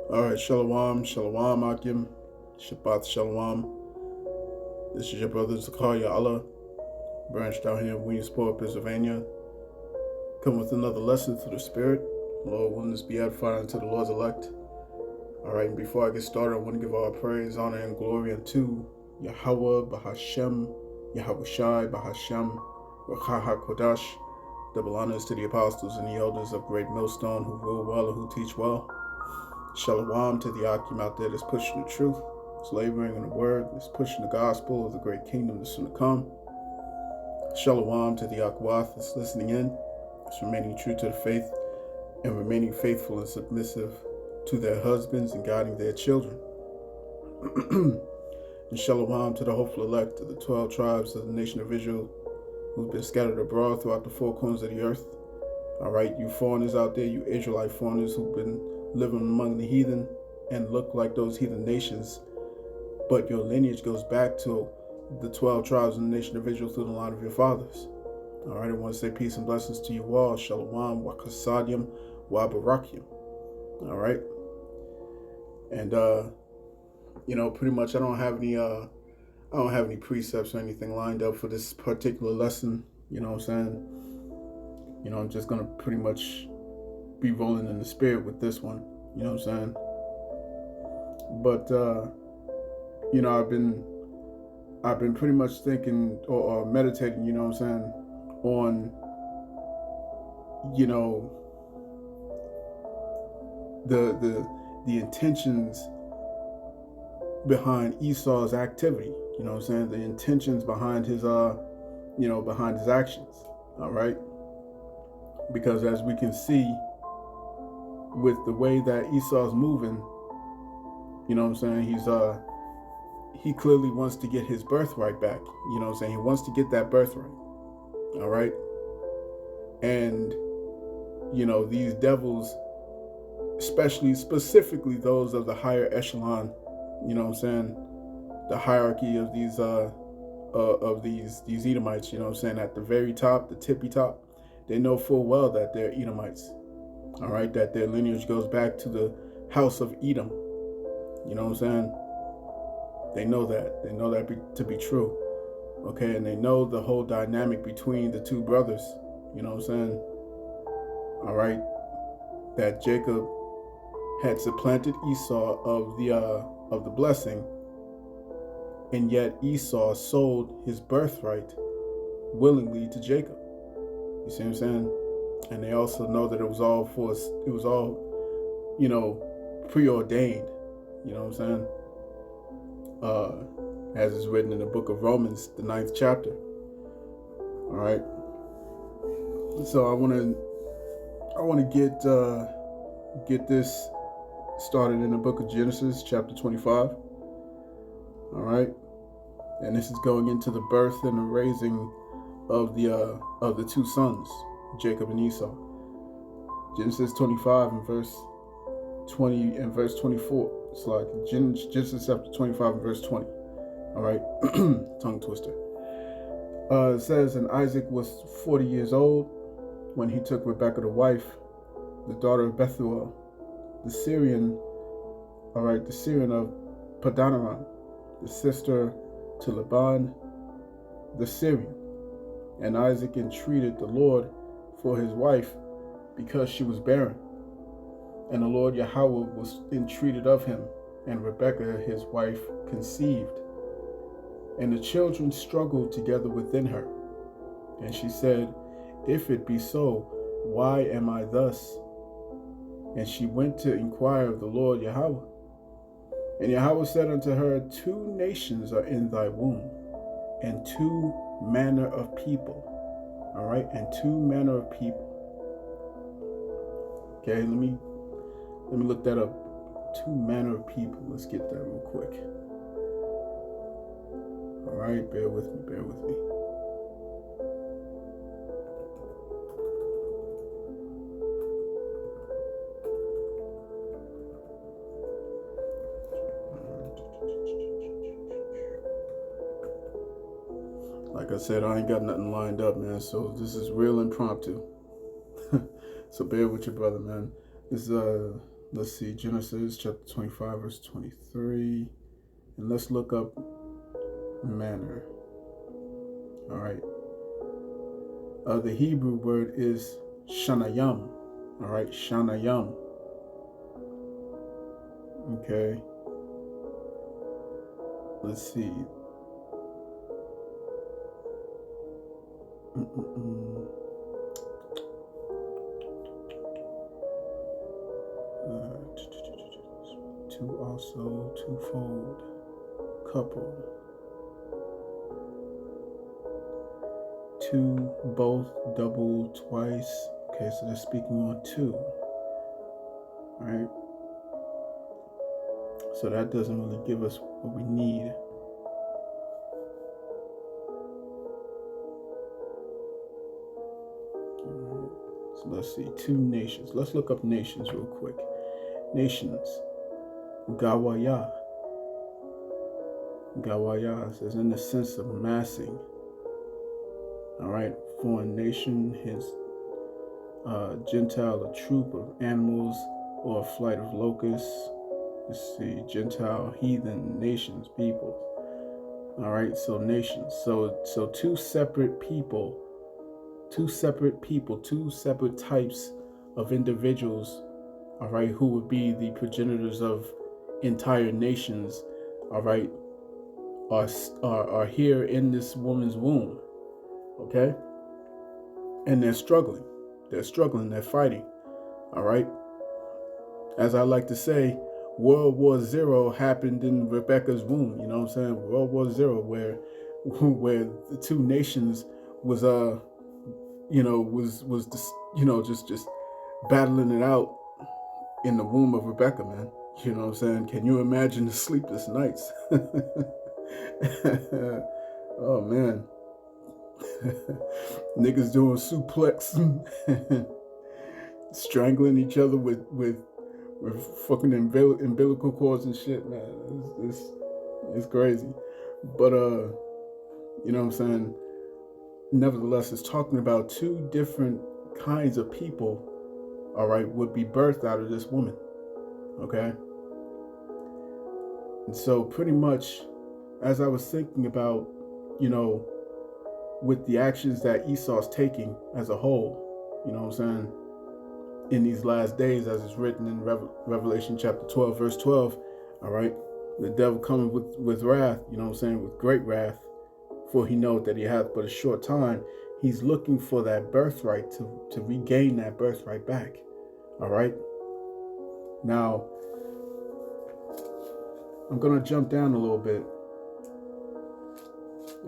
Alright, Shalom, Shalom, Akim, Shabbat Shalom. This is your brother Zakaria Allah, branched out here in Williamsport, Pennsylvania. Come with another lesson through the Spirit. Lord, willing this be edified unto the Lord's elect. Alright, and before I get started, I want to give all praise, honor, and glory unto Yahawah Bahashem Yahawashi Bahashem Yahawadah. Double honors to the apostles and the elders of Great Millstone who rule well and who teach well. Shalom to the Akim out there that's pushing the truth, that's laboring in the word, that's pushing the gospel of the great kingdom that's soon to come. Shalom to the Akwath that's listening in, that's remaining true to the faith and remaining faithful and submissive to their husbands and guiding their children. And shalom to the hopeful elect of the 12 tribes of the nation of Israel who've been scattered abroad throughout the four corners of the earth. All right, you foreigners out there, you Israelite foreigners who've been living among the heathen and look like those heathen nations, but your lineage goes back to the 12 tribes of the nation of Israel through the line of your fathers. All right, I want to say peace and blessings to you all. Shalom, wa kasadyam, wa barakyam. All right, and pretty much I don't have any precepts or anything lined up for this particular lesson. You know what I'm saying? I'm just gonna pretty much be rolling in the spirit with this one. You know what I'm saying? But I've been pretty much thinking or meditating, you know what I'm saying, on the intentions behind Esau's activity. You know what I'm saying? The intentions behind his behind his actions. All right? Because as we can see with the way that Esau's moving, you know what I'm saying, he clearly wants to get his birthright back. You know what I'm saying? He wants to get that birthright. All right? And these devils, specifically those of the higher echelon, you know what I'm saying, the hierarchy of these Edomites, you know what I'm saying, at the very top, the tippy top, they know full well that they're Edomites. All right, that their lineage goes back to the house of Edom. You know what I'm saying? They know that to be true. Okay, and they know the whole dynamic between the two brothers. You know what I'm saying? All right, that Jacob had supplanted Esau of the blessing, and yet Esau sold his birthright willingly to Jacob. You see what I'm saying? And they also know that it was all preordained. You know what I'm saying? As is written in the book of Romans, the 9th chapter. All right. So I want to get this started in the book of Genesis, chapter 25. All right. And this is going into the birth and the raising of the two sons, Jacob and Esau. Genesis 25 and verse 20 and verse 24. It's like Genesis chapter 25 and verse 20. All right, tongue twister. It says, and Isaac was 40 years old when he took Rebekah to wife, the daughter of Bethuel, the Syrian of Padanaraim, the sister to Laban, the Syrian. And Isaac entreated the Lord for his wife because she was barren. And the Lord Yahawah was entreated of him, and Rebekah his wife conceived. And the children struggled together within her. And she said, if it be so, why am I thus? And she went to inquire of the Lord Yahawah. And Yahawah said unto her, 2 nations are in thy womb, and 2 manner of people. All right, and 2 manner of people. Okay, let me look that up. 2 manner of people. Let's get that real quick. All right, bear with me. Like I said, I ain't got nothing lined up, man. So this is real impromptu. So bear with your brother, man. This is let's see, Genesis chapter 25, verse 23. And let's look up manner. All right. The Hebrew word is shanayam. All right, shanayam. Okay. Let's see. Two also, twofold, couple. Two, both, double, twice. Okay, so they're speaking on two. All right. So that doesn't really give us what we need. So let's see, two nations. Let's look up nations real quick. Nations. Gawaya. Gawaya says in the sense of massing. All right, foreign nation, his Gentile, a troop of animals or a flight of locusts. Let's see, Gentile, heathen, nations, people. All right, so nations. So two separate people, two separate types of individuals, all right, who would be the progenitors of entire nations, all right, are here in this woman's womb, okay? And they're struggling, they're fighting, all right? As I like to say, World War Zero happened in Rebecca's womb, you know what I'm saying? World War Zero, where the two nations was just battling it out in the womb of Rebecca, man. You know what I'm saying? Can you imagine the sleepless nights? Oh man. Niggas doing suplex, strangling each other with fucking umbilical cords and shit, man. It's crazy. But you know what I'm saying? Nevertheless, it's talking about two different kinds of people, all right, would be birthed out of this woman. Okay. And so pretty much, as I was thinking about, you know, with the actions that Esau's taking as a whole, you know what I'm saying, in these last days, as it's written in Revelation chapter 12, verse 12, all right, the devil coming with wrath, you know what I'm saying, with great wrath, for he knoweth that he hath but a short time. He's looking for that birthright to regain that birthright back, all right? Now, I'm going to jump down a little bit,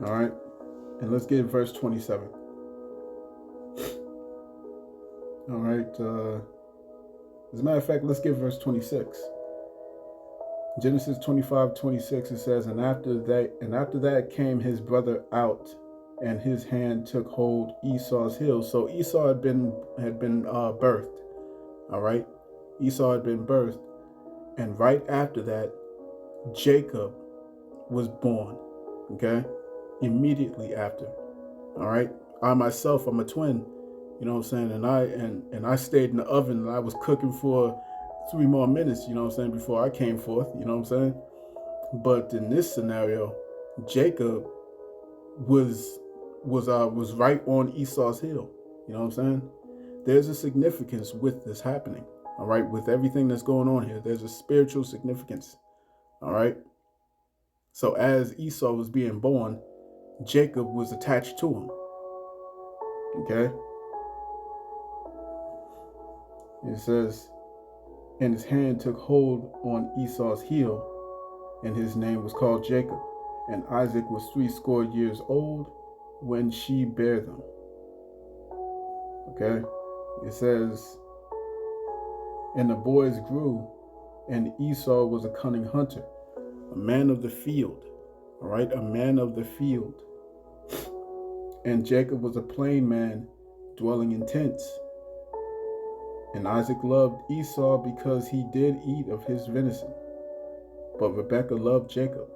all right? And let's get verse 27. All right. As a matter of fact, let's get verse 26. Genesis 25:26, it says, and after that came his brother out, and his hand took hold Esau's heel. So Esau had been birthed. All right. Esau had been birthed. And right after that, Jacob was born. Okay. Immediately after. All right. I myself, I'm a twin. You know what I'm saying? And I stayed in the oven and I was cooking for 3 more minutes, you know what I'm saying, before I came forth, you know what I'm saying? But in this scenario, Jacob was right on Esau's heel. You know what I'm saying? There's a significance with this happening. All right, with everything that's going on here, there's a spiritual significance. All right. So as Esau was being born, Jacob was attached to him. Okay. It says, and his hand took hold on Esau's heel, and his name was called Jacob. And Isaac was 80 years old when she bare them. Okay. It says, and the boys grew, and Esau was a cunning hunter, a man of the field. All right, a man of the field. And Jacob was a plain man, dwelling in tents. And Isaac loved Esau because he did eat of his venison. But Rebekah loved Jacob.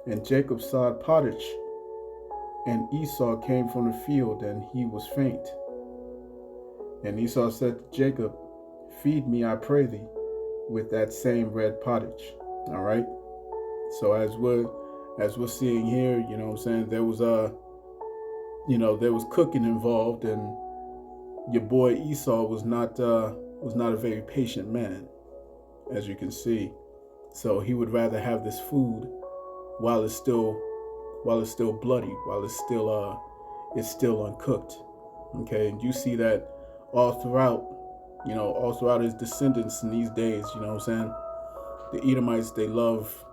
And Jacob sowed pottage. And Esau came from the field, and he was faint. And Esau said to Jacob, feed me, I pray thee, with that same red pottage. All right. So as we're seeing here, you know what I'm saying, there was there was cooking involved, and your boy Esau was not a very patient man, as you can see. So he would rather have this food while it's still bloody, while it's still uncooked. Okay, and you see that all throughout his descendants in these days. You know what I'm saying? The Edomites, they love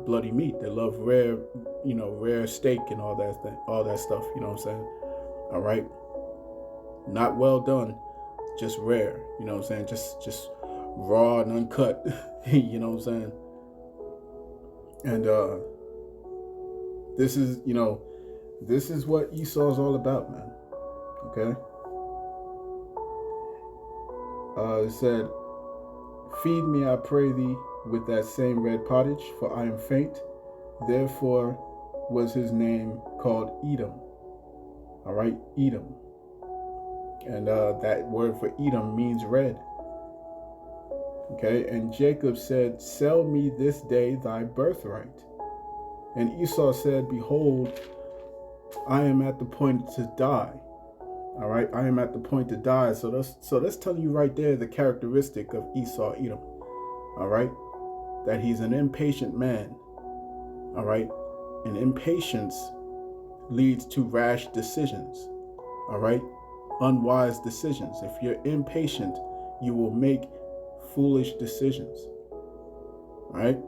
bloody meat. They love rare steak and all that stuff. You know what I'm saying? All right, not well done, just rare. You know what I'm saying? Just raw and uncut. You know what I'm saying? And this is what Esau's all about, man. Okay. It said, feed me, I pray thee, with that same red pottage, for I am faint. Therefore was his name called Edom. All right, Edom. And that word for Edom means red. Okay, and Jacob said, sell me this day thy birthright. And Esau said, behold, I am at the point to die. All right, I am at the point to die. So that's telling you right there the characteristic of Esau, Edom. All right, that he's an impatient man. All right, and impatience leads to rash decisions. All right, unwise decisions. If you're impatient, you will make foolish decisions. All right.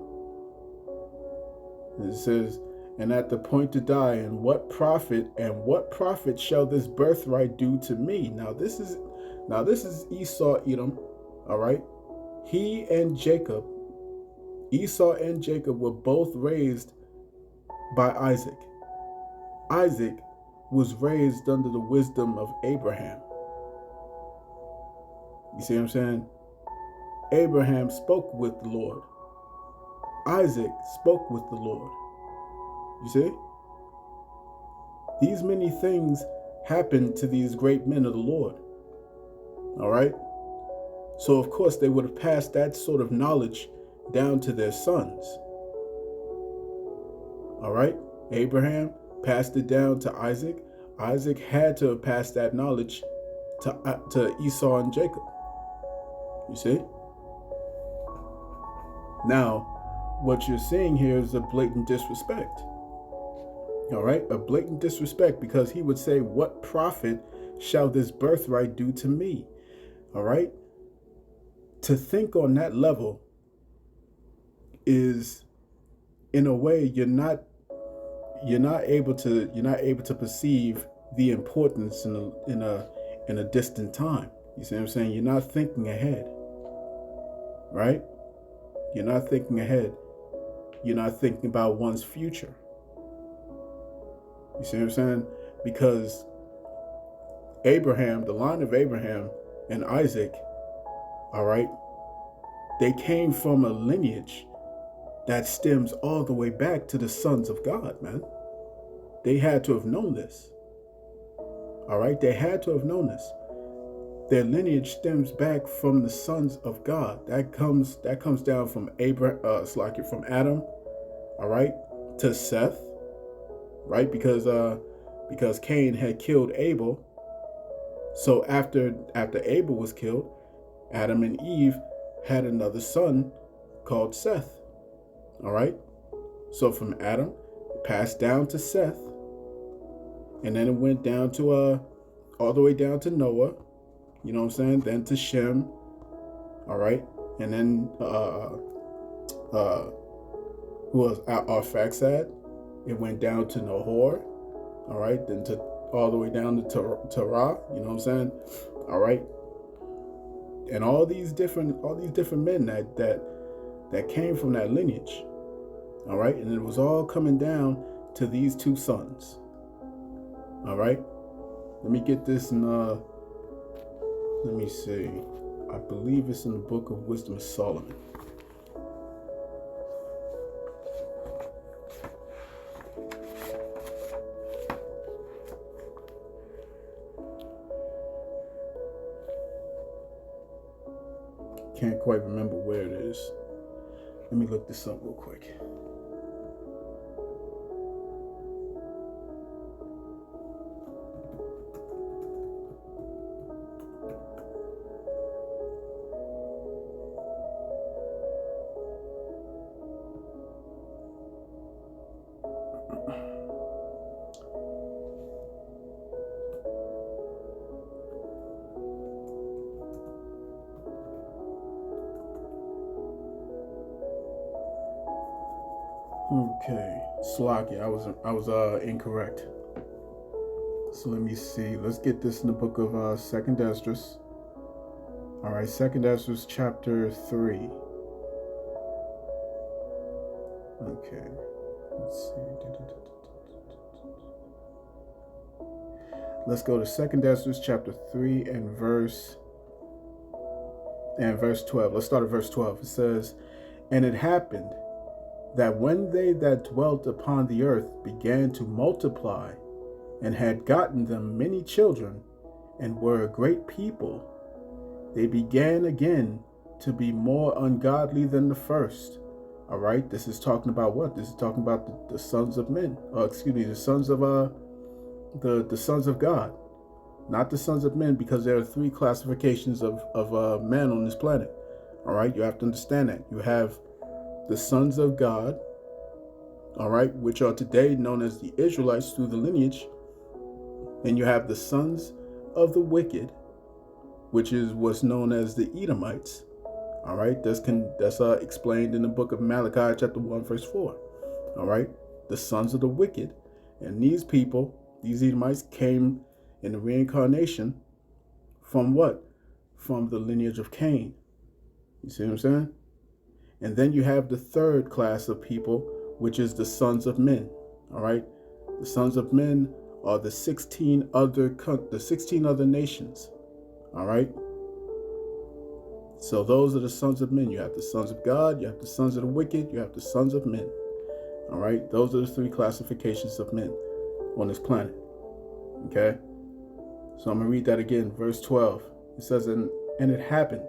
It says, and at the point to die, and what profit shall this birthright do to me? Now this is Esau, Edom. All right. Esau and Jacob were both raised by Isaac. Isaac was raised under the wisdom of Abraham. You see what I'm saying? Abraham spoke with the Lord. Isaac spoke with the Lord. You see? These many things happened to these great men of the Lord. All right? So, of course, they would have passed that sort of knowledge down to their sons. All right? Abraham passed it down to Isaac. Isaac had to have passed that knowledge to Esau and Jacob. You see? Now, what you're seeing here is a blatant disrespect. All right? A blatant disrespect, because he would say, what profit shall this birthright do to me? All right? To think on that level is, in a way, you're not able to perceive the importance in a distant time. You see what I'm saying? You're not thinking ahead. Right? You're not thinking ahead. You're not thinking about one's future. You see what I'm saying? Because Abraham, the line of Abraham and Isaac, all right, they came from a lineage that stems all the way back to the sons of God, man. They had to have known this. All right, they had to have known this. Their lineage stems back from the sons of God. That comes down from from Adam, all right, to Seth, right? Because Cain had killed Abel. So after Abel was killed, Adam and Eve had another son called Seth. All right. So from Adam, it passed down to Seth, and then it went down to all the way down to Noah. You know what I'm saying? Then to Shem. All right. And then who was Arphaxad? It went down to Nahor. All right. Then to all the way down to Terah. You know what I'm saying? All right. And all these different men that came from that lineage. All right. And it was all coming down to these two sons. All right. Let me get this in let me see. I believe it's in the book of Wisdom of Solomon. can't quite remember where it is. Let me look this up real quick. Okay, Slocky, I was incorrect. So let me see. Let's get this in the book of Second Esdras. All right, Second Esdras chapter 3. Okay, let's see. Let's go to Second Esdras chapter 3 and verse 12. Let's start at verse 12. It says, "And it happened that when they that dwelt upon the earth began to multiply, and had gotten them many children, and were a great people, they began again to be more ungodly than the first." All right, this is talking about what? This is talking about the sons of men. The sons of the sons of God, not the sons of men, because there are three classifications of men on this planet. All right, you have to understand that. You have the sons of God, all right, which are today known as the Israelites through the lineage. And you have the sons of the wicked, which is what's known as the Edomites. All right, that's explained in the book of Malachi chapter 1 verse 4. All right, the sons of the wicked. And these people, these Edomites, came in the reincarnation from what? From the lineage of Cain. You see what I'm saying? And then you have the third class of people, which is the sons of men. All right, the sons of men are the 16 other nations. All right, so those are the sons of men. You have the sons of God, you have the sons of the wicked, you have the sons of men. All right, those are the three classifications of men on this planet. Okay, so I'm gonna read that again. Verse 12. It says, and it happened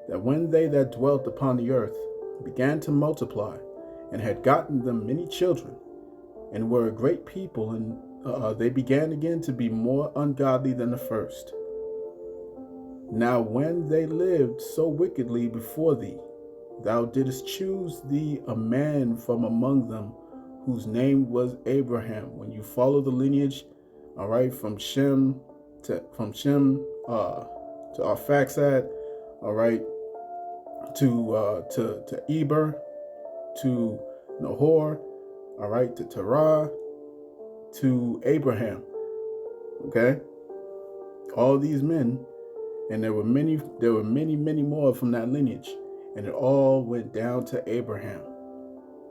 that when they that dwelt upon the earth began to multiply, and had gotten them many children, and were a great people, and they began again to be more ungodly than the first. Now when they lived so wickedly before thee, thou didst choose thee a man from among them, whose name was Abraham. When you follow the lineage, all right, from Shem to Arphaxad, all right, to Eber, to Nahor, all right, to Terah, to Abraham. Okay, all these men, and there were many more from that lineage, and it all went down to Abraham.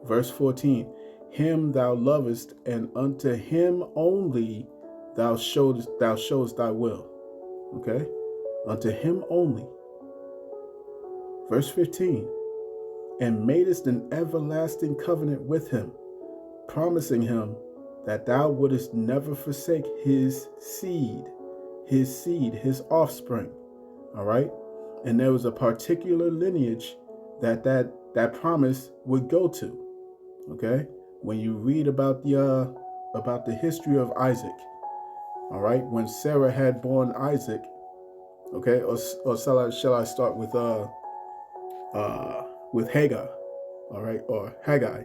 Verse 14, him thou lovest, and unto him only thou showest thy will. Okay, unto him only. Verse 15, and madest an everlasting covenant with him, promising him that thou wouldest never forsake his seed, his offspring. All right, and there was a particular lineage that promise would go to. Okay, when you read about the history of Isaac, all right, when Sarah had born Isaac, okay, or shall I start with Hagar, all right, or Haggai.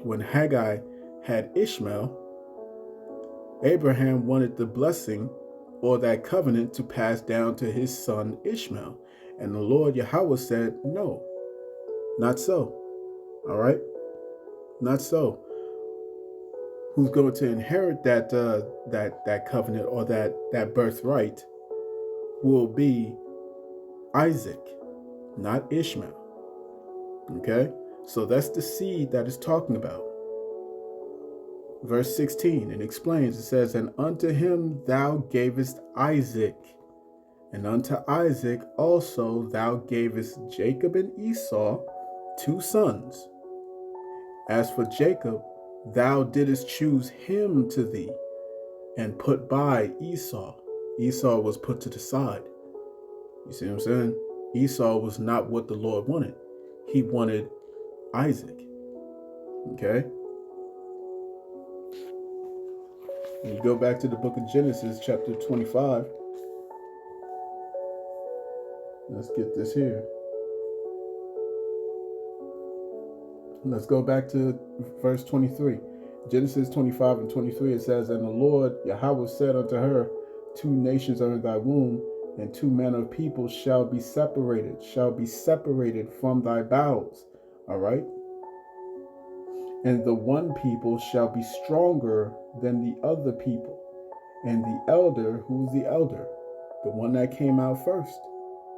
When Haggai had Ishmael, Abraham wanted the blessing or that covenant to pass down to his son Ishmael, and the Lord Yahawah said, no, not so. All right, not so. Who's going to inherit that covenant or that birthright will be Isaac, not Ishmael. Okay, so that's the seed that is talking about. Verse 16, it explains, it says, and unto him thou gavest Isaac, and unto Isaac also thou gavest Jacob and Esau 2 sons. As for Jacob, thou didst choose him to thee, and put by Esau. Esau was put to the side. You see what I'm saying? Esau was not what the Lord wanted. He wanted Isaac. Okay? When you go back to the book of Genesis, chapter 25, let's get this here. Let's go back to verse 23. Genesis 25 and 23, it says, And the Lord Yahawah said unto her, 2 nations are in thy womb, and 2 manner of people shall be separated from thy bowels. All right? And the one people shall be stronger than the other people. And the elder, who's the elder? The one that came out first,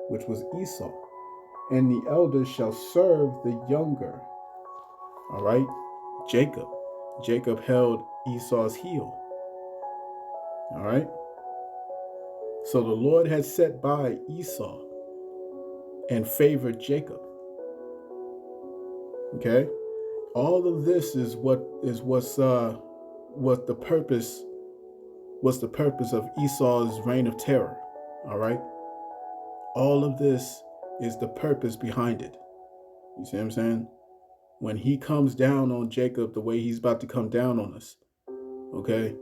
which was Esau. And the elder shall serve the younger. All right? Jacob. Jacob held Esau's heel. All right? So the Lord had set by Esau and favored Jacob. Okay? All of this is what's the purpose of Esau's reign of terror. All right? All of this is the purpose behind it. You see what I'm saying? When he comes down on Jacob the way he's about to come down on us. Okay?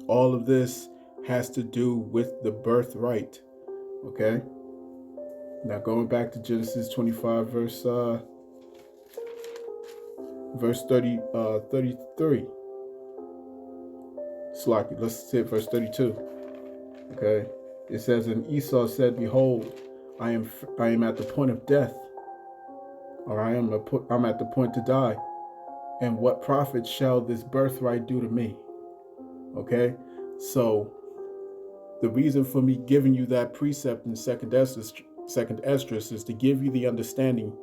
All of this has to do with the birthright. Okay? Now going back to Genesis 25 verse 33. Slacky, let's say verse 32. Okay? It says, And Esau said, Behold, I am at the point of death, or I'm at the point to die. And what profit shall this birthright do to me? Okay? So the reason for me giving you that precept in second Esdras is to give you the understanding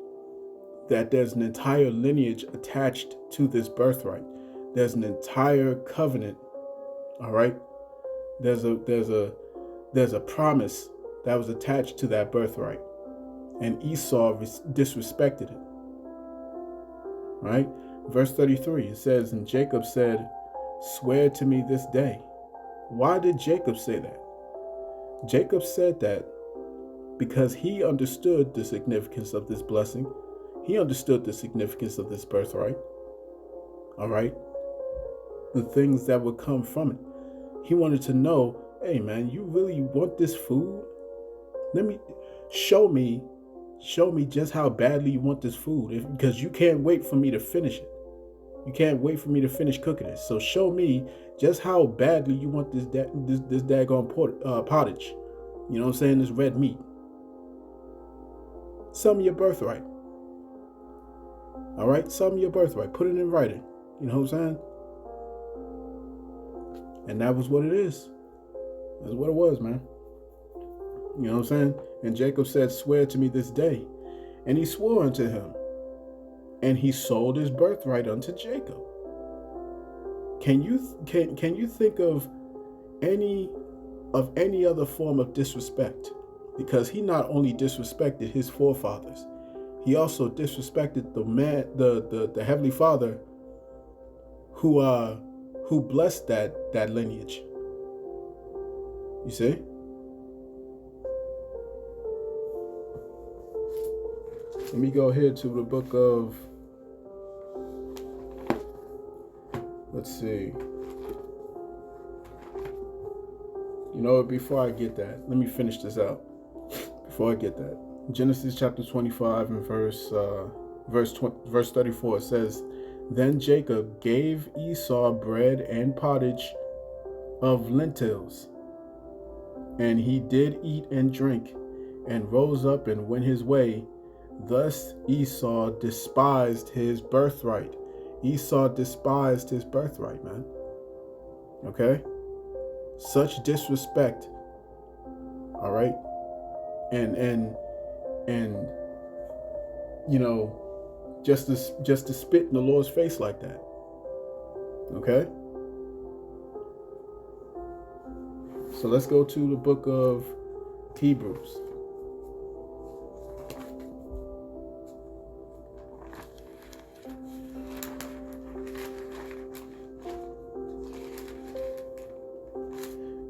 that there's an entire lineage attached to this birthright. There's an entire covenant. All right? There's a promise that was attached to that birthright. And Esau disrespected it. Right? Verse 33, it says, And Jacob said, Swear to me this day. Why did Jacob say that? Jacob said that because he understood the significance of this blessing. He understood the significance of this birthright. All right? The things that would come from it. He wanted to know, hey man, you really want this food? Show me just how badly you want this food, because you can't wait for me to finish it. You can't wait for me to finish cooking it. So show me just how badly you want this daggone pottage. You know what I'm saying? This red meat. Sell me your birthright. All right? Sell me your birthright. Put it in writing. You know what I'm saying? And that was what it is. That's what it was, man. You know what I'm saying? And Jacob said, Swear to me this day. And he swore unto him. And he sold his birthright unto Jacob. Can you think of any other form of disrespect? Because he not only disrespected his forefathers, he also disrespected the Heavenly Father who blessed that lineage. You see? Let me go ahead to the book of, let's see. You know what, before I get that, let me finish this out. Before I get that. Genesis chapter 25 and verse 34, it says, Then Jacob gave Esau bread and pottage of lentils, and he did eat and drink, and rose up and went his way. Thus Esau despised his birthright. Esau despised his birthright, man. Okay? Such disrespect. All right? And you know, just to spit in the Lord's face like that. Okay? So let's go to the book of Hebrews.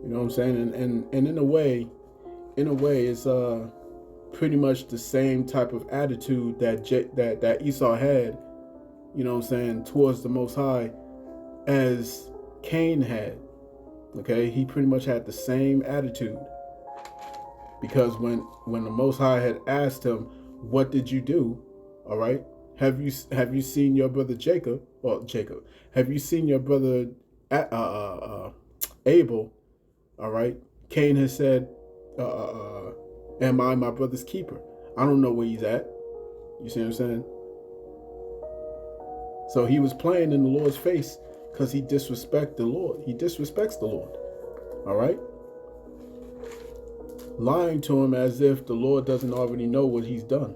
You know what I'm saying? And in a way, in a way, it's pretty much the same type of attitude that Esau had, you know what I'm saying, towards the Most High as Cain had. Okay, he pretty much had the same attitude, because when the Most High had asked him, "What did you do?" All right, have you seen your brother Jacob? Or Jacob, have you seen your brother Abel? All right, Cain has said, "Am I my brother's keeper? I don't know where he's at." You see what I'm saying? So he was playing in the Lord's face because he disrespects the Lord. He disrespects the Lord. All right? Lying to him as if the Lord doesn't already know what he's done.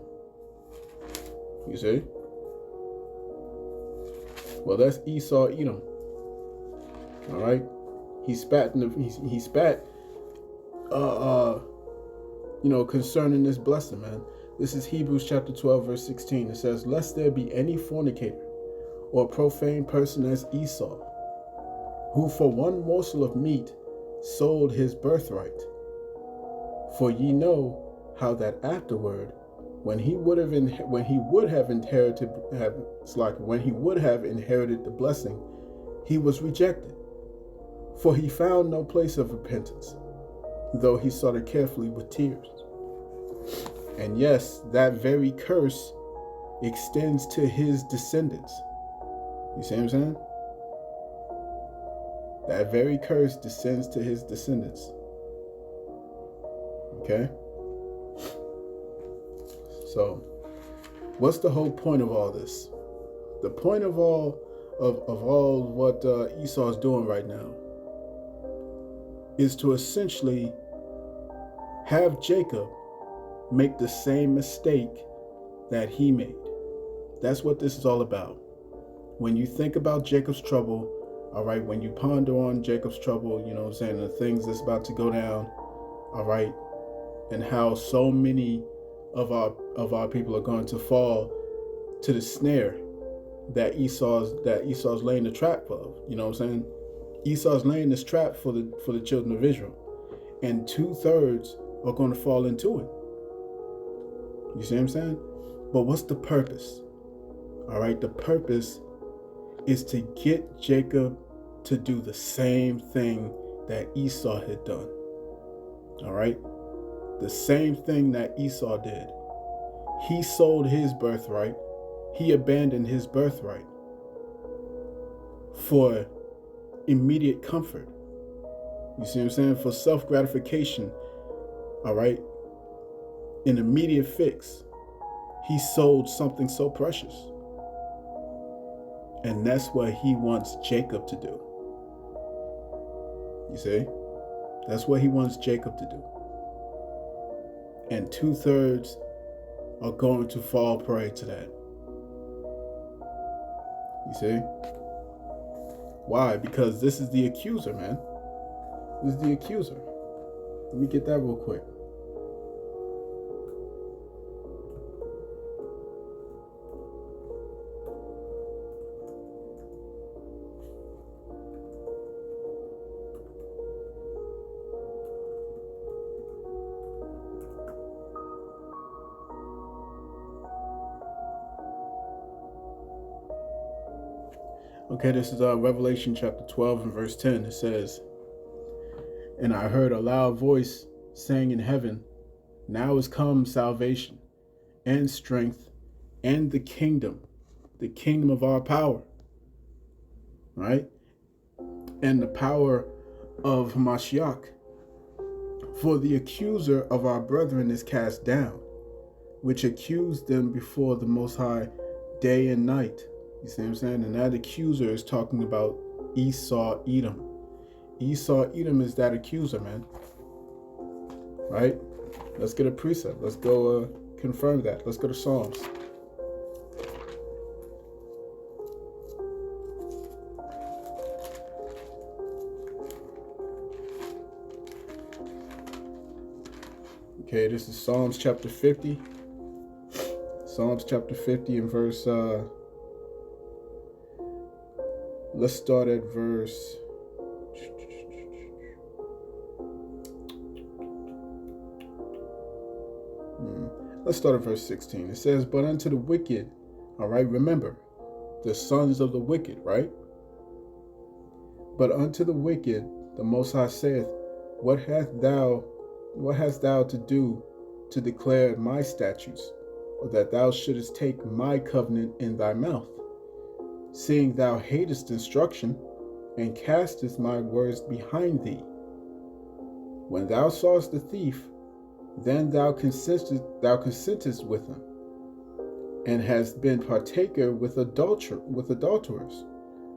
You see? Well, that's Esau Edom. All right? He spat concerning this blessing, man. This is Hebrews chapter 12, verse 16. It says, "Lest there be any fornicator or profane person as Esau, who for one morsel of meat sold his birthright. For ye know how that afterward, when he would have inherited the blessing, he was rejected. For he found no place of repentance, though he sought it carefully with tears." And yes, that very curse extends to his descendants. You see what I'm saying? That very curse descends to his descendants. Okay? So, what's the whole point of all this? The point of all what Esau is doing right now is to essentially have Jacob make the same mistake that he made. That's what this is all about. When you think about Jacob's trouble, all right, when you ponder on Jacob's trouble, you know what I'm saying, the things that's about to go down, all right, and how so many of our people are going to fall to the snare that Esau's laying the trap of. You know what I'm saying? Esau's laying this trap for the children of Israel, and 2/3 are going to fall into it. You see what I'm saying? But what's the purpose? All right, the purpose is to get Jacob to do the same thing that Esau had done. All right, the same thing that Esau did. He sold his birthright. He abandoned his birthright for immediate comfort. You see what I'm saying? For self-gratification. All right, an immediate fix. He sold something so precious. And that's what he wants Jacob to do. You see? That's what he wants Jacob to do. And 2/3 are going to fall prey to that. You see? Why? Because this is the accuser, man. This is the accuser. Let me get that real quick. Okay, this is Revelation chapter 12 and verse 10. It says, "And I heard a loud voice saying in heaven, Now is come salvation and strength and the kingdom of our power." Right? And the power of Mashiach. "For the accuser of our brethren is cast down, which accused them before the Most High day and night." You see what I'm saying? And that accuser is talking about Esau Edom. Esau Edom is that accuser, man. Right? Let's get a precept. Let's go confirm that. Let's go to Psalms. Okay, this is Psalms chapter 50. Psalms chapter 50 and verse, let's start at verse, Let's start at verse 16. It says, but unto the wicked, all right, remember, the sons of the wicked, right? But unto the wicked, the Most High saith, what hast thou to do to declare my statutes, or that thou shouldest take my covenant in thy mouth, seeing thou hatest instruction, and castest my words behind thee? When thou sawest the thief, then thou consentest with him, and hast been partaker with adulterers.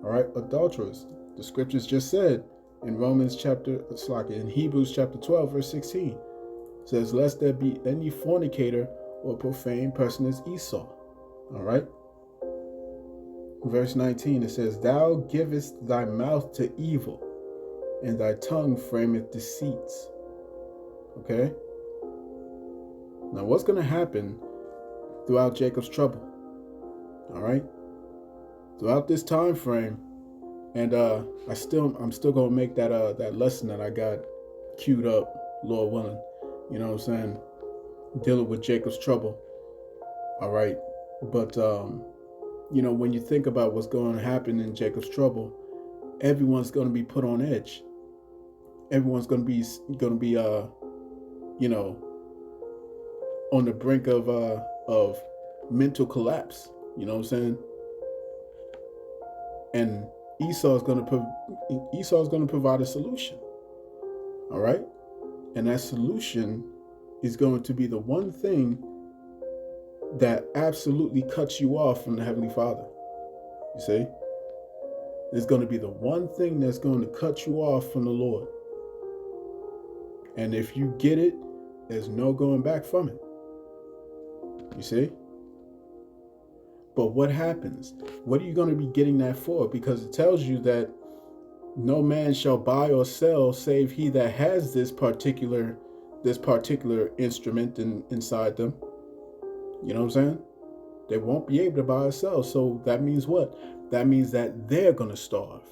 All right, adulterers. The scriptures just said in Hebrews chapter 12, verse 16, says, lest there be any fornicator or profane person as Esau. All right. Verse 19, it says, thou givest thy mouth to evil, and thy tongue frameth deceits. Okay. Now, what's going to happen throughout Jacob's trouble? All right. Throughout this time frame, and I'm still going to make that lesson that I got queued up, Lord willing. You know what I'm saying? Dealing with Jacob's trouble. All right. But you know, when you think about what's going to happen in Jacob's trouble, everyone's going to be put on edge. Everyone's going to be you know, on the brink of mental collapse. You know what I'm saying? And Esau is going to provide a solution. All right? And that solution is going to be the one thing that absolutely cuts you off from the Heavenly Father. You see? It's going to be the one thing that's going to cut you off from the Lord. And if you get it, there's no going back from it. You see? But what happens? What are you going to be getting that for? Because it tells you that no man shall buy or sell save he that has this particular instrument inside them. You know what I'm saying? They won't be able to buy or sell. So that means what? That means that they're going to starve.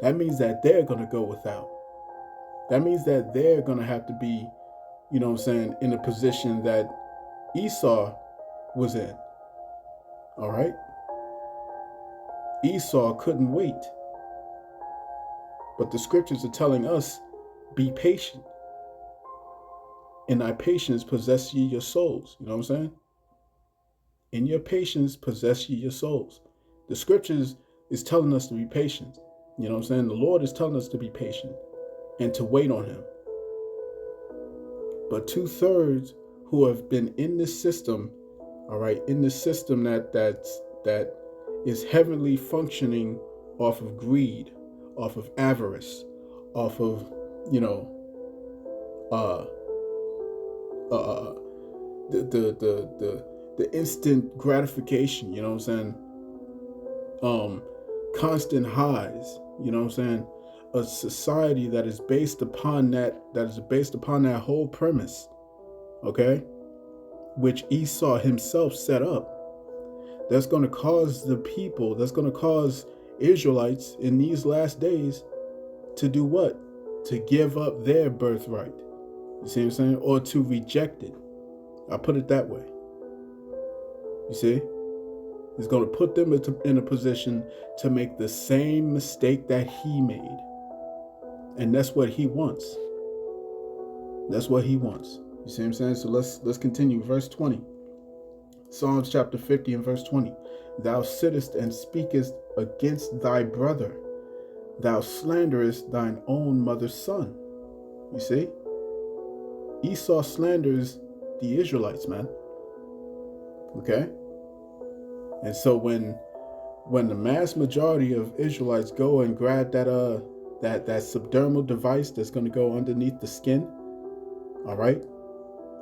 That means that they're going to go without. That means that they're going to have to be, you know what I'm saying, in a position that Esau was in. All right? Esau couldn't wait. But the scriptures are telling us, be patient. In thy patience possess ye your souls. You know what I'm saying? In your patience possess ye your souls. The scriptures is telling us to be patient. You know what I'm saying? The Lord is telling us to be patient and to wait on him. But 2/3 who have been in this system, all right, in this system that is heavily functioning off of greed, off of avarice, off of, you know, the instant gratification, you know what I'm saying? Constant highs, you know what I'm saying? A society that is based upon that whole premise, okay? Which Esau himself set up. That's going to cause the people, that's going to cause Israelites in these last days to do what? To give up their birthright. You see what I'm saying? Or to reject it. I'll put it that way. You see? It's going to put them in a position to make the same mistake that he made. And that's what he wants. That's what he wants. You see what I'm saying? So let's continue. Verse 20. Psalms chapter 50 and verse 20. Thou sittest and speakest against thy brother. Thou slanderest thine own mother's son. You see? Esau slanders the Israelites, man. Okay? And so when the mass majority of Israelites go and grab that subdermal device that's going to go underneath the skin, all right?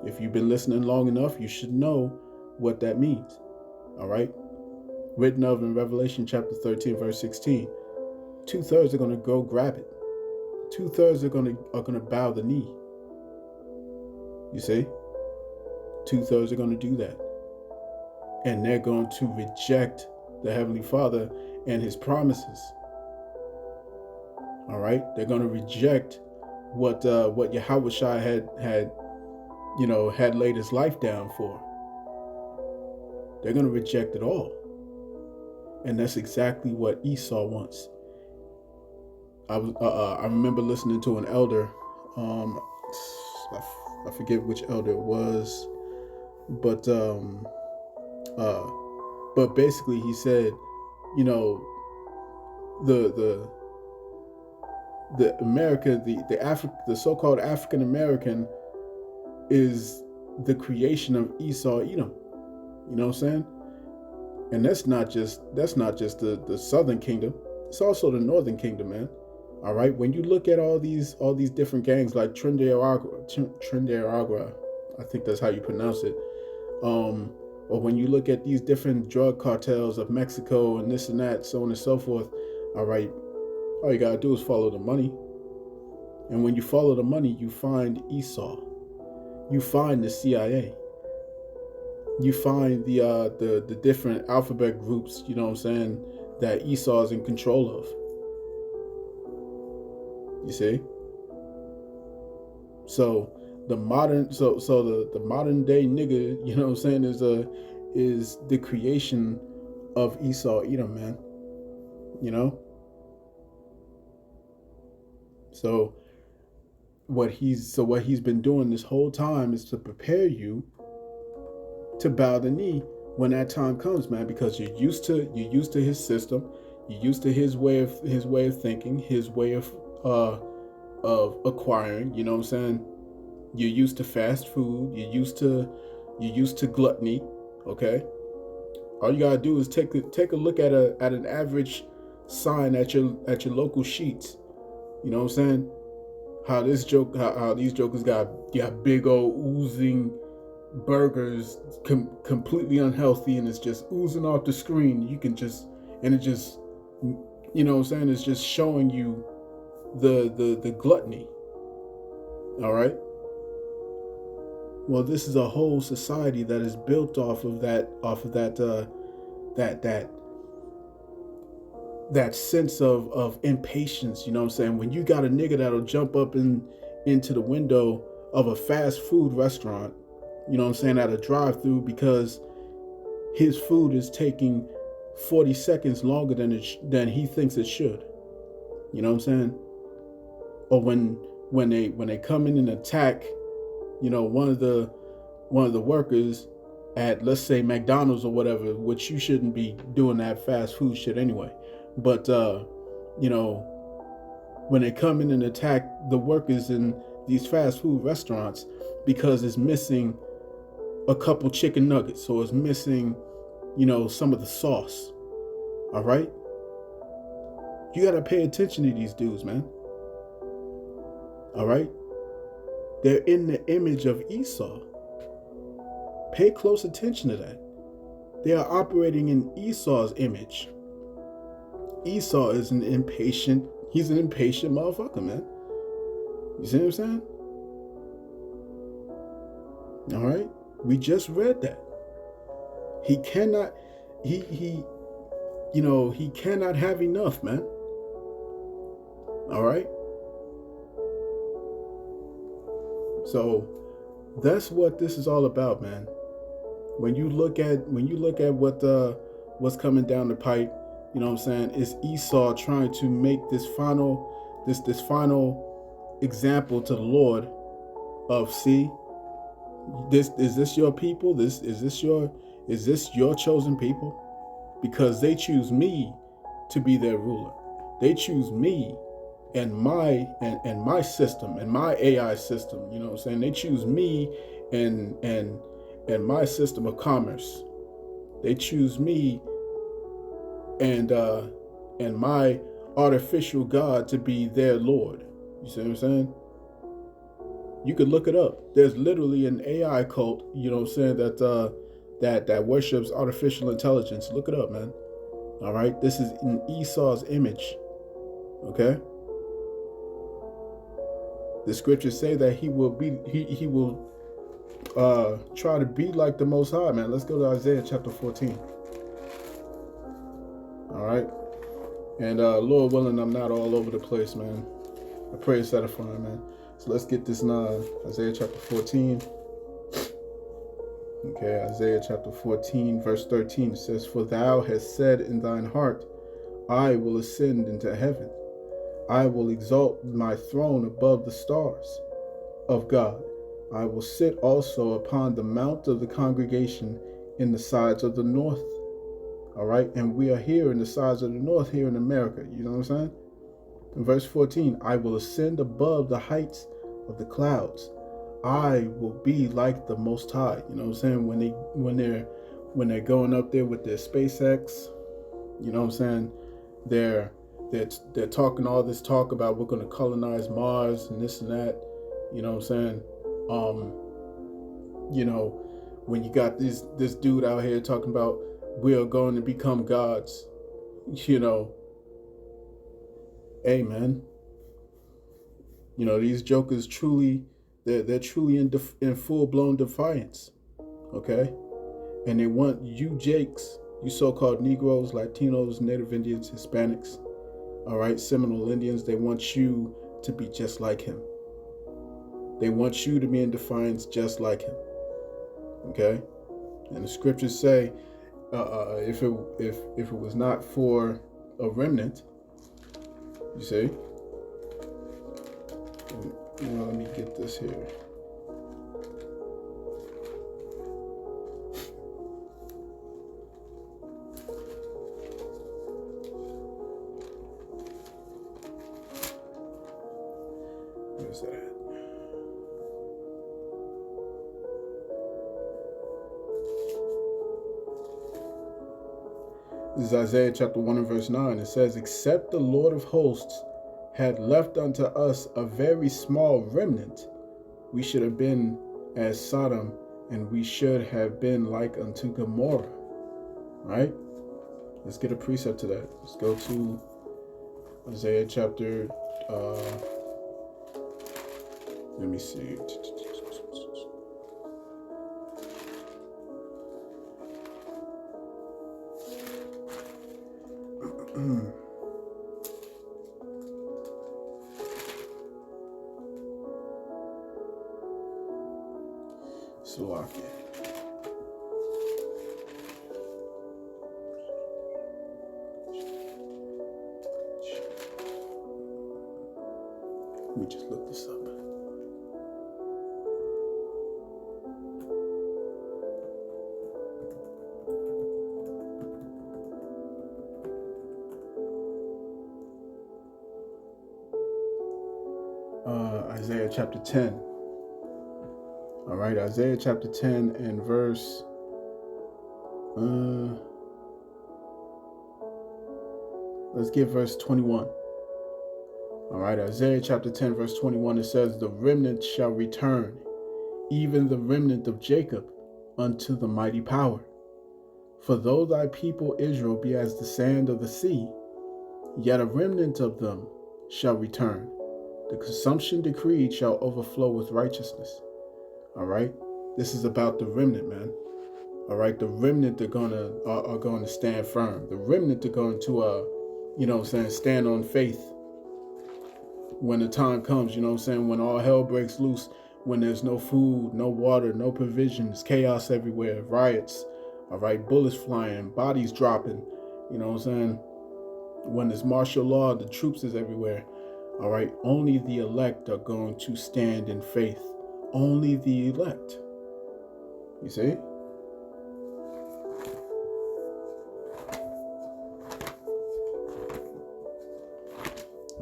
If you've been listening long enough, you should know what that means. All right? Written of in Revelation chapter 13, verse 16. 2/3 are going to go grab it. 2/3 are going to bow the knee. You see? 2/3 are going to do that. And they're going to reject the Heavenly Father and his promises. All right? They're going to reject what Yahawah had you know, had laid his life down for. They're going to reject it all. And that's exactly what Esau wants. I remember listening to an elder. I forget which elder it was, but basically he said, you know, the America, the so-called African American is the creation of Esau, Edom. You know what I'm saying? And that's not just the southern kingdom. It's also the northern kingdom, man. All right. When you look at all these different gangs like Trinidad, I think that's how you pronounce it. Or when you look at these different drug cartels of Mexico and this and that, so on and so forth. All right. All you gotta do is follow the money. And when you follow the money, you find Esau. You find the CIA. You find the different alphabet groups, you know what I'm saying, that Esau is in control of. You see? So the modern day nigga, you know what I'm saying, is the creation of Esau Edom, man. You know? So what he's been doing this whole time is to prepare you to bow the knee when that time comes, man, because you're used to his system, you're used to his way of thinking, his way of acquiring, you know what I'm saying? You're used to fast food, you're used to gluttony, okay? All you gotta do is take a look at an average sign at your local Sheets. You know what I'm saying? How these jokers got big old oozing burgers, completely unhealthy, and it's just oozing off the screen. You know what I'm saying, it's just showing you the gluttony. All right. Well, this is a whole society that is built off of that sense of impatience. You know what I'm saying? When you got a nigga that'll jump up into the window of a fast food restaurant, you know what I'm saying, at a drive-through because his food is taking 40 seconds longer than he thinks it should. You know what I'm saying? Or when they come in and attack, you know, one of the workers at, let's say, McDonald's or whatever, which you shouldn't be doing that fast food shit anyway. But you know, when they come in and attack the workers in these fast food restaurants because it's missing a couple chicken nuggets, so it's missing, you know, some of the sauce. All right? You got to pay attention to these dudes, man. All right? They're in the image of Esau. Pay close attention to that. They are operating in Esau's image. Esau is he's an impatient motherfucker, man. You see what I'm saying? All right? We just read that. He cannot have enough, man. All right? So that's what this is all about, man. When you look at what's coming down the pipe, you know what I'm saying, it's Esau trying to make this final example to the Lord of, see, is this your people? Is this your chosen people? Because they choose me to be their ruler. They choose me and my system and my AI system. You know what I'm saying? They choose me and my system of commerce. They choose me and my artificial God to be their Lord. You see what I'm saying? You could look it up. There's literally an AI cult, you know what I'm saying, that worships artificial intelligence. Look it up, man. All right? This is in Esau's image. Okay? The scriptures say that he will try to be like the Most High, man. Let's go to Isaiah chapter 14. All right? And Lord willing, I'm not all over the place, man. I pray it's edifying, man. So let's get this now. Isaiah chapter 14. Okay, Isaiah chapter 14, verse 13 says, "For thou hast said in thine heart, I will ascend into heaven. I will exalt my throne above the stars of God. I will sit also upon the mount of the congregation in the sides of the north." All right, and we are here in the sides of the north here in America. You know what I'm saying? In verse 14, "I will ascend above the heights of the clouds. I will be like the Most High." You know what I'm saying? When they're going up there with their SpaceX, you know what I'm saying? They're talking all this talk about we're going to colonize Mars and this and that. You know what I'm saying? You know, when you got this dude out here talking about we are going to become gods, you know, hey man, you know, these jokers truly, they're truly in full-blown defiance, okay? And they want you Jakes, you so-called Negroes, Latinos, Native Indians, Hispanics, all right, Seminole Indians, they want you to be just like him. They want you to be in defiance just like him, okay? And the scriptures say, if it was not for a remnant, you see. Let me get this here. Where's that at? This is Isaiah chapter 1 and verse 9. It says, "Except the Lord of hosts had left unto us a very small remnant, we should have been as Sodom, and we should have been like unto Gomorrah." Right? Let's get a precept to that. Let's go to Isaiah chapter, let me see. Slovakia. Let me just look this up. Isaiah chapter 10. All right, Isaiah chapter 10 and verse, let's get verse 21. All right, Isaiah chapter 10, verse 21, it says, "The remnant shall return, even the remnant of Jacob, unto the mighty power. For though thy people Israel be as the sand of the sea, yet a remnant of them shall return. The consumption decreed shall overflow with righteousness." All right, this is about the remnant, man. All right, the remnant are going to stand firm. The remnant are going to, you know what I'm saying, stand on faith when the time comes. You know what I'm saying, when all hell breaks loose, when there's no food, no water, no provisions, chaos everywhere, riots. All right, bullets flying, bodies dropping. You know what I'm saying, when there's martial law, the troops is everywhere. All right, only the elect are going to stand in faith. Only the elect. You see?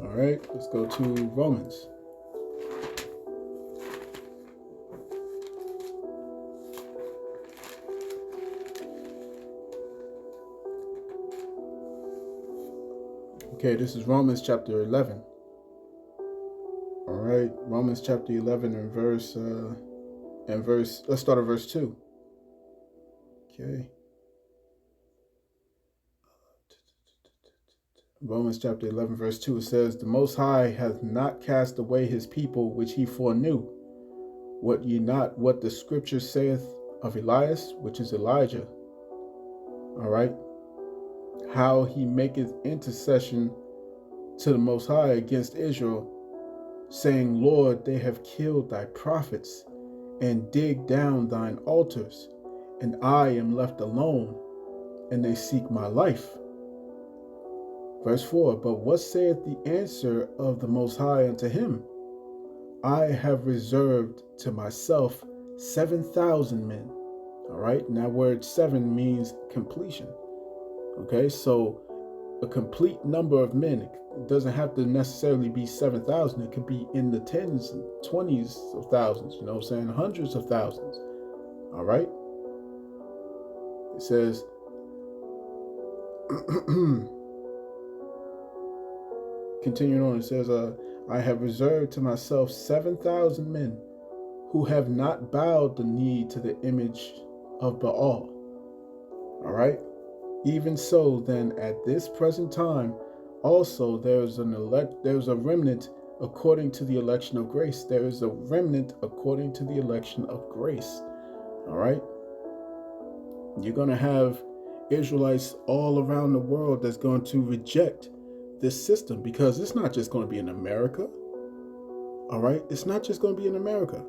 All right, let's go to Romans. Okay, this is Romans chapter 11. All right, Romans chapter 11 and verse, let's start at verse 2. Okay. Romans chapter 11, verse 2, it says, "The Most High hath not cast away his people which he foreknew. What ye not what the scripture saith of Elias, which is Elijah? All right. How he maketh intercession to the Most High against Israel, saying, Lord, they have killed thy prophets, and digged down thine altars, and I am left alone, and they seek my life. Verse 4, but what saith the answer of the Most High unto him? I have reserved to myself 7,000 men. All right, and that word 7 means completion. Okay, so a complete number of men. It doesn't have to necessarily be 7,000. It could be in the tens and 20s of thousands, you know what I'm saying? Hundreds of thousands. All right. It says, continuing on, it says, I have reserved to myself 7,000 men who have not bowed the knee to the image of Baal. All right. Even so, then, at this present time, also there's a remnant according to the election of grace. There is a remnant according to the election of grace. All right. You're going to have Israelites all around the world that's going to reject this system, because it's not just going to be in America. All right. It's not just going to be in America.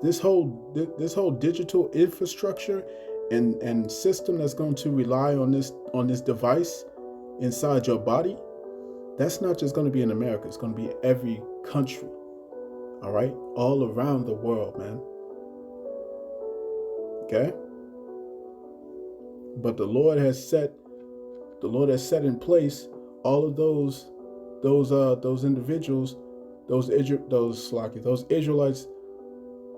This whole digital infrastructure and system that's going to rely on this device inside your body, that's not just going to be in America. It's going to be every country. All right, all around the world, man. Okay. But the Lord has set in place all of those individuals, those Israelites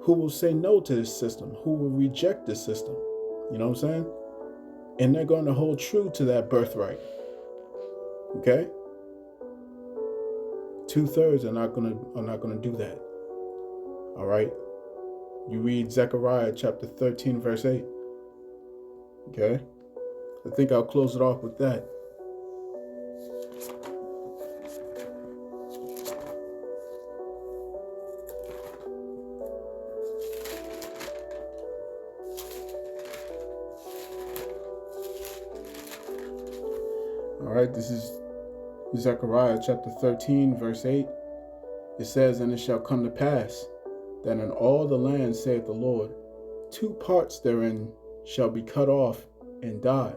who will say no to this system, who will reject this system. You know what I'm saying? And they're going to hold true to that birthright. Okay? 2/3 are not going to do that. All right? You read Zechariah chapter 13, verse 8. Okay? I think I'll close it off with that. All right, this is Zechariah chapter 13, verse 8. It says, and it shall come to pass that in all the land, saith the Lord, 2 parts therein shall be cut off and die.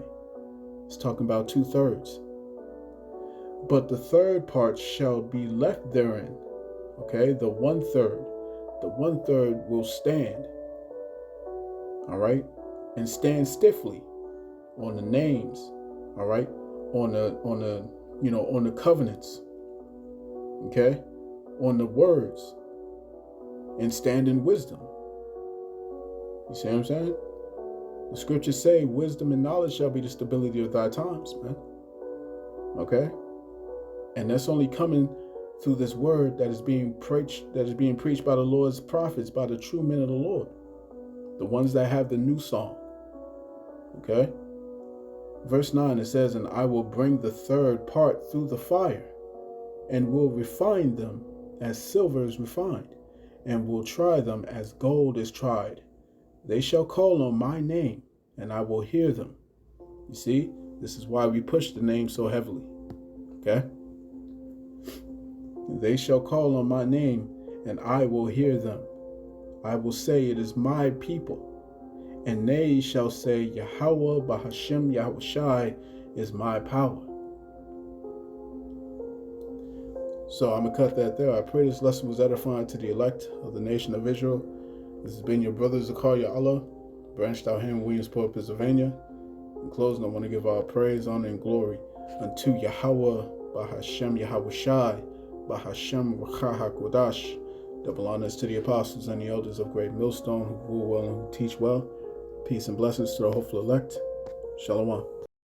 It's talking about 2/3. But the 3rd part shall be left therein. Okay, the 1/3. The 1/3 will stand. All right, and stand stiffly on the names. All right, on the covenants. Okay, on the words, and stand in wisdom. You see what I'm saying? The scriptures say wisdom and knowledge shall be the stability of thy times, man. Okay? And that's only coming through this word that is being preached by the Lord's prophets, by the true men of the Lord. The ones that have the new song. Okay? Verse 9, it says, and I will bring the 3rd part through the fire, and will refine them as silver is refined, and will try them as gold is tried. They shall call on my name, and I will hear them. You see, this is why we push the name so heavily. Okay? They shall call on my name, and I will hear them. I will say, it is my people. And they shall say, Yahawah Bahashem Yahawashi is my power. So I'm going to cut that there. I pray this lesson was edifying to the elect of the nation of Israel. This has been your brother Zakaria Allah, branched out here in Williamsport, Pennsylvania. In closing, I want to give our praise, honor, and glory unto Yahawah Bahashem Yahawashi, Bahashem HaKodash. Double honors to the apostles and the elders of Great Millstone who rule well and who teach well. Peace and blessings to the hopeful elect. Shalom.